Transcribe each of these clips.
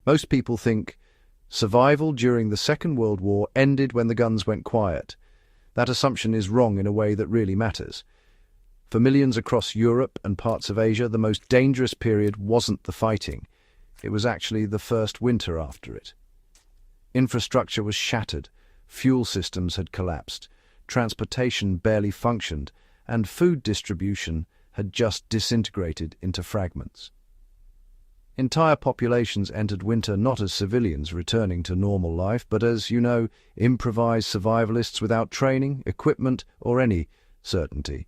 Most people think survival during the Second World War ended when the guns went quiet. That assumption is wrong in a way that really matters. For millions across Europe and parts of Asia, the most dangerous period wasn't the fighting. It was actually the first winter after it. Infrastructure was shattered, fuel systems had collapsed, transportation barely functioned, and food distribution had just disintegrated into fragments. Entire populations entered winter not as civilians returning to normal life, but as, improvised survivalists without training, equipment, or any certainty.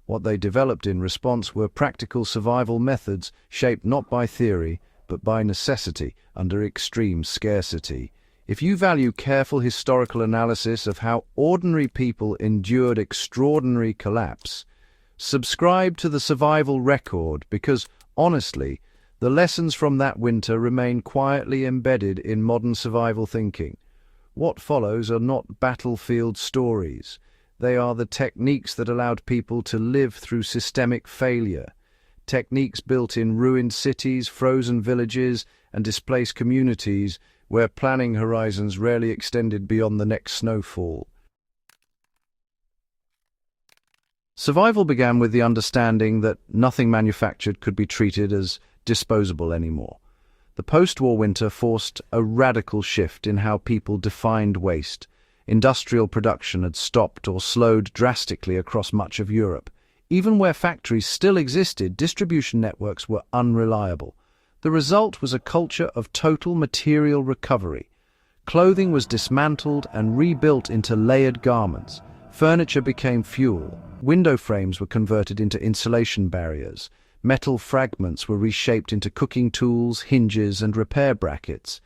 What they developed in response were practical survival methods shaped not by theory, but by necessity under extreme scarcity. If you value careful historical analysis of how ordinary people endured extraordinary collapse, subscribe to the Survival Record because, honestly, the lessons from that winter remain quietly embedded in modern survival thinking. What follows are not battlefield stories. They are the techniques that allowed people to live through systemic failure. Techniques built in ruined cities, frozen villages, and displaced communities where planning horizons rarely extended beyond the next snowfall. Survival began with the understanding that nothing manufactured could be treated as disposable anymore. The post-war winter forced a radical shift in how people defined waste. Industrial production had stopped or slowed drastically across much of Europe. Even where factories still existed, distribution networks were unreliable. The result was a culture of total material recovery. Clothing was dismantled and rebuilt into layered garments. Furniture became fuel. Window frames were converted into insulation barriers. Metal fragments were reshaped into cooking tools, hinges, and repair brackets.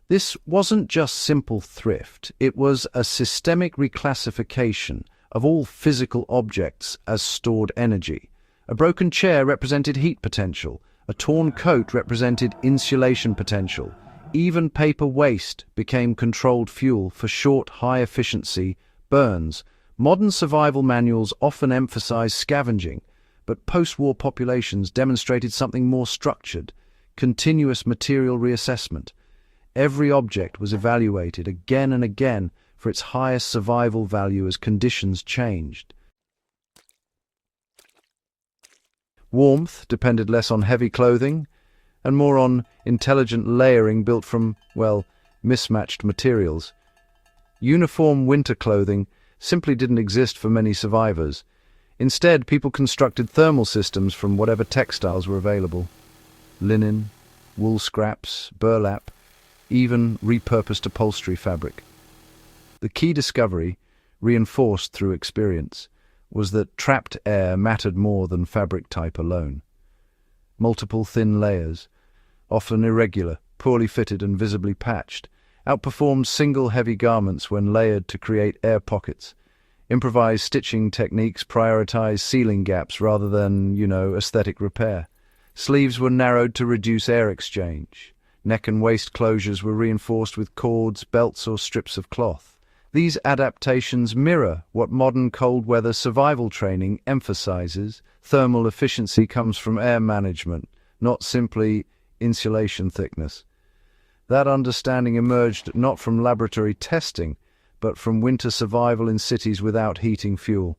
This wasn't just simple thrift. It was a systemic reclassification of all physical objects as stored energy. A broken chair represented heat potential. A torn coat represented insulation potential. Even paper waste became controlled fuel for short, high-efficiency burns. Modern survival manuals often emphasize scavenging, but post-war populations demonstrated something more structured: continuous material reassessment. Every object was evaluated again and again for its highest survival value as conditions changed. Warmth depended less on heavy clothing and more on intelligent layering built from, mismatched materials. Uniform winter clothing simply didn't exist for many survivors. Instead, people constructed thermal systems from whatever textiles were available. Linen, wool scraps, burlap, even repurposed upholstery fabric. The key discovery, reinforced through experience, was that trapped air mattered more than fabric type alone. Multiple thin layers, often irregular, poorly fitted and visibly patched, outperformed single heavy garments when layered to create air pockets. Improvised stitching techniques prioritized sealing gaps rather than, aesthetic repair. Sleeves were narrowed to reduce air exchange. Neck and waist closures were reinforced with cords, belts, or strips of cloth. These adaptations mirror what modern cold-weather survival training emphasizes. Thermal efficiency comes from air management, not simply insulation thickness. That understanding emerged not from laboratory testing, but from winter survival in cities without heating fuel.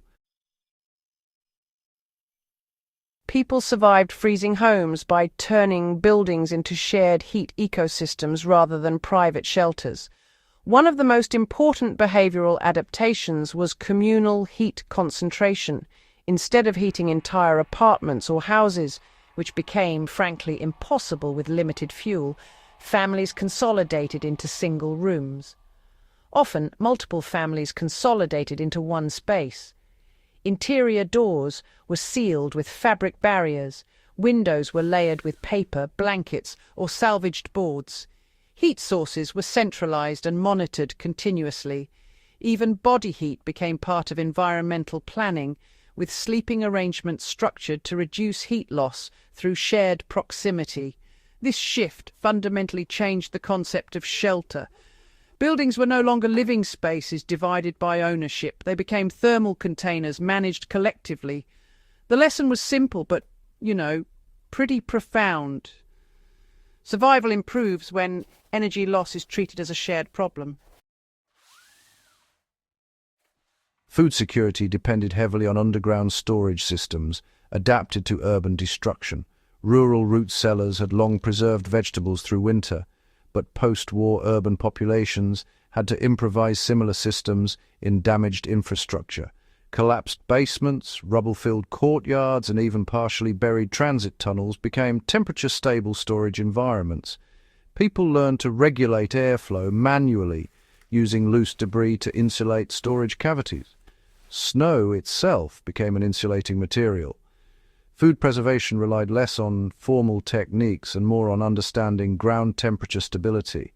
People survived freezing homes by turning buildings into shared heat ecosystems rather than private shelters. One of the most important behavioral adaptations was communal heat concentration. Instead of heating entire apartments or houses, which became, frankly, impossible with limited fuel, families consolidated into single rooms. Often, multiple families consolidated into one space. Interior doors were sealed with fabric barriers. Windows were layered with paper, blankets, or salvaged boards. Heat sources were centralized and monitored continuously. Even body heat became part of environmental planning, with sleeping arrangements structured to reduce heat loss through shared proximity. This shift fundamentally changed the concept of shelter. Buildings were no longer living spaces divided by ownership. They became thermal containers managed collectively. The lesson was simple but, pretty profound. Survival improves when energy loss is treated as a shared problem. Food security depended heavily on underground storage systems adapted to urban destruction. Rural root cellars had long preserved vegetables through winter, but post-war urban populations had to improvise similar systems in damaged infrastructure. Collapsed basements, rubble-filled courtyards, and even partially buried transit tunnels became temperature-stable storage environments. People learned to regulate airflow manually, using loose debris to insulate storage cavities. Snow itself became an insulating material. Food preservation relied less on formal techniques and more on understanding ground temperature stability.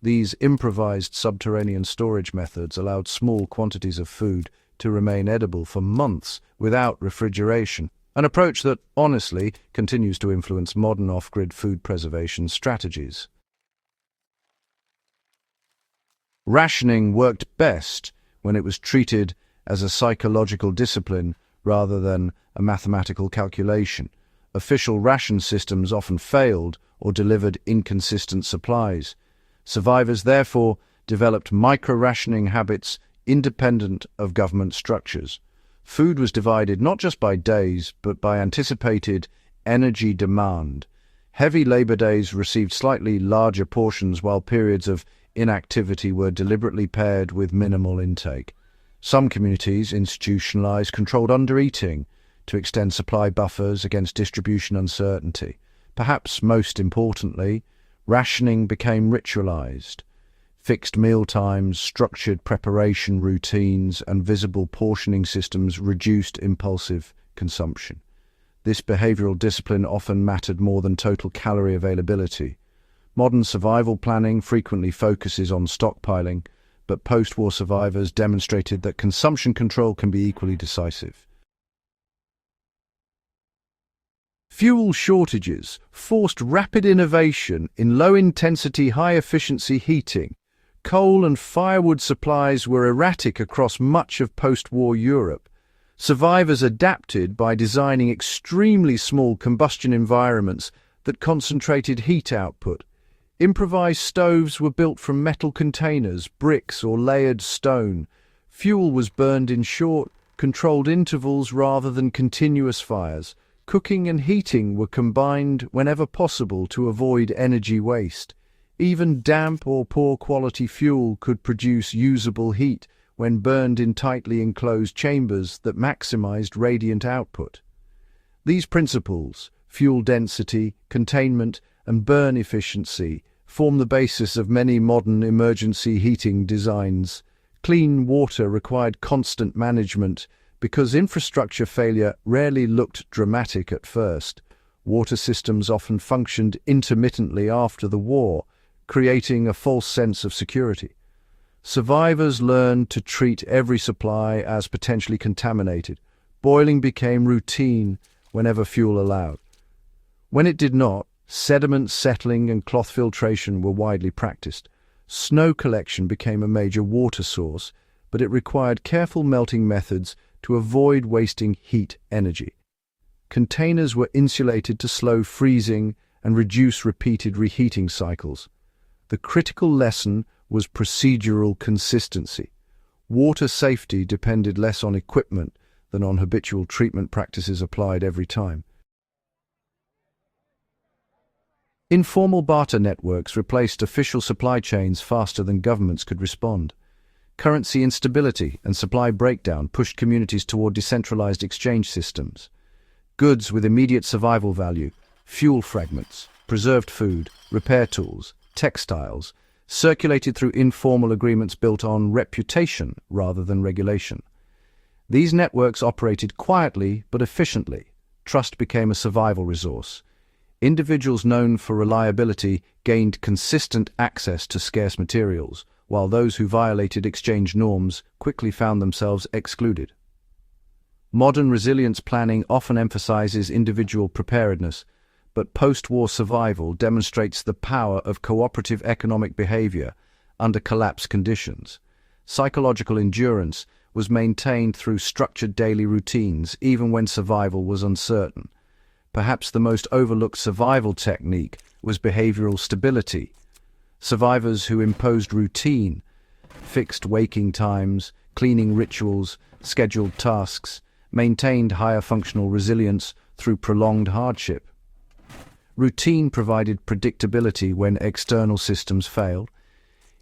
These improvised subterranean storage methods allowed small quantities of food to remain edible for months without refrigeration, an approach that, honestly, continues to influence modern off-grid food preservation strategies. Rationing worked best when it was treated as a psychological discipline rather than a mathematical calculation. Official ration systems often failed or delivered inconsistent supplies. Survivors therefore developed micro-rationing habits independent of government structures. Food was divided not just by days, but by anticipated energy demand. Heavy labor days received slightly larger portions, while periods of inactivity were deliberately paired with minimal intake. Some communities institutionalized controlled undereating to extend supply buffers against distribution uncertainty. Perhaps most importantly, rationing became ritualized. Fixed meal times, structured preparation routines, and visible portioning systems reduced impulsive consumption. This behavioral discipline often mattered more than total calorie availability. Modern survival planning frequently focuses on stockpiling, but post-war survivors demonstrated that consumption control can be equally decisive. Fuel shortages forced rapid innovation in low-intensity, high-efficiency heating. Coal and firewood supplies were erratic across much of post-war Europe. Survivors adapted by designing extremely small combustion environments that concentrated heat output. Improvised stoves were built from metal containers, bricks, or layered stone. Fuel was burned in short, controlled intervals rather than continuous fires. Cooking and heating were combined whenever possible to avoid energy waste. Even damp or poor quality fuel could produce usable heat when burned in tightly enclosed chambers that maximized radiant output. These principles, fuel density, containment, and burn efficiency, form the basis of many modern emergency heating designs. Clean water required constant management because infrastructure failure rarely looked dramatic at first. Water systems often functioned intermittently after the war, creating a false sense of security. Survivors learned to treat every supply as potentially contaminated. Boiling became routine whenever fuel allowed. When it did not, sediment settling and cloth filtration were widely practiced. Snow collection became a major water source, but it required careful melting methods to avoid wasting heat energy. Containers were insulated to slow freezing and reduce repeated reheating cycles. The critical lesson was procedural consistency. Water safety depended less on equipment than on habitual treatment practices applied every time. Informal barter networks replaced official supply chains faster than governments could respond. Currency instability and supply breakdown pushed communities toward decentralized exchange systems. Goods with immediate survival value, fuel fragments, preserved food, repair tools, textiles, circulated through informal agreements built on reputation rather than regulation. These networks operated quietly but efficiently. Trust became a survival resource. Individuals known for reliability gained consistent access to scarce materials, while those who violated exchange norms quickly found themselves excluded. Modern resilience planning often emphasizes individual preparedness, but post-war survival demonstrates the power of cooperative economic behavior under collapse conditions. Psychological endurance was maintained through structured daily routines, even when survival was uncertain. Perhaps the most overlooked survival technique was behavioral stability. Survivors who imposed routine, fixed waking times, cleaning rituals, scheduled tasks, maintained higher functional resilience through prolonged hardship. Routine provided predictability when external systems failed.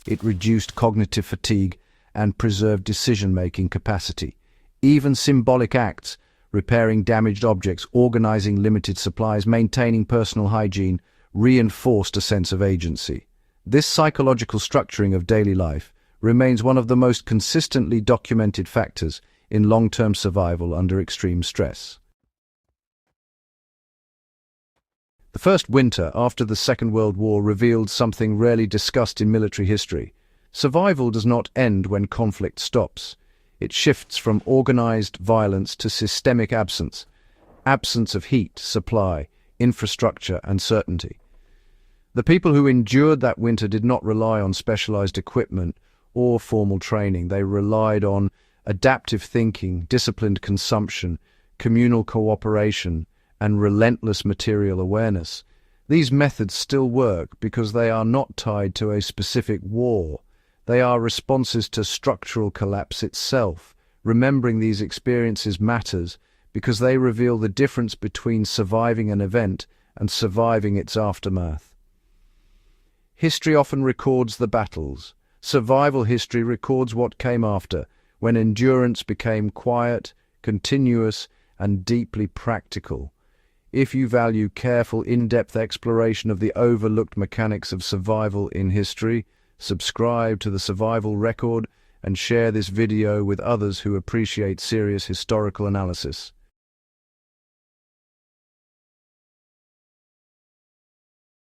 It reduced cognitive fatigue and preserved decision-making capacity. Even symbolic acts, repairing damaged objects, organizing limited supplies, maintaining personal hygiene, reinforced a sense of agency. This psychological structuring of daily life remains one of the most consistently documented factors in long-term survival under extreme stress. The first winter after the Second World War revealed something rarely discussed in military history. Survival does not end when conflict stops. It shifts from organized violence to systemic absence of heat, supply, infrastructure, and certainty. The people who endured that winter did not rely on specialized equipment or formal training. They relied on adaptive thinking, disciplined consumption, communal cooperation, and relentless material awareness. These methods still work because they are not tied to a specific war. They are responses to structural collapse itself. Remembering these experiences matters because they reveal the difference between surviving an event and surviving its aftermath. History often records the battles. Survival history records what came after, when endurance became quiet, continuous, and deeply practical. If you value careful, in-depth exploration of the overlooked mechanics of survival in history, subscribe to the Survival Record and share this video with others who appreciate serious historical analysis.